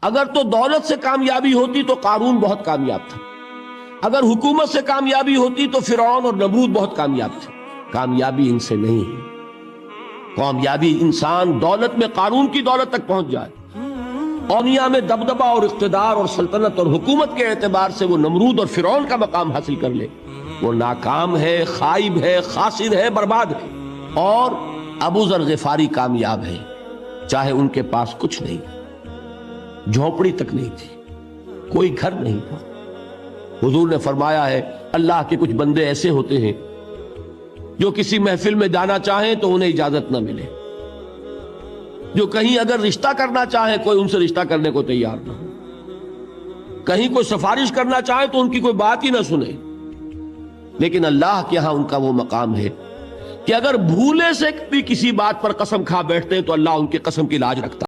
अगर तो दौलत से कामयाबी होती तो कारून बहुत कामयाब था, अगर हुकूमत से कामयाबी होती तो फिरौन और नमरूद बहुत कामयाब थे। कामयाबी इनसे नहीं है। कामयाबी इंसान दौलत में कारून की दौलत तक पहुंच जाए, दुनिया में दबदबा और इख्तिदार और सल्तनत और हुकूमत के एतबार से वो नमरूद और फिरौन का मकाम हासिल कर ले, वो नाकाम है, खाइब है, खासिर है, बर्बाद है। और अबू जर गिफारी कामयाब है, चाहे उनके पास कुछ नहीं, झोपड़ी तक नहीं थी, कोई घर नहीं था। हुजूर ने फरमाया है, अल्लाह के कुछ बंदे ऐसे होते हैं जो किसी महफिल में जाना चाहें तो उन्हें इजाजत ना मिले, जो कहीं अगर रिश्ता करना चाहे कोई उनसे रिश्ता करने को तैयार ना हो, कहीं कोई सिफारिश करना चाहे तो उनकी कोई बात ही ना सुने। लेकिन अल्लाह के यहां उनका वो मकाम है कि अगर भूले से भी किसी बात पर कसम खा बैठते हैं तो अल्लाह उनकी कसम की लाज रखता।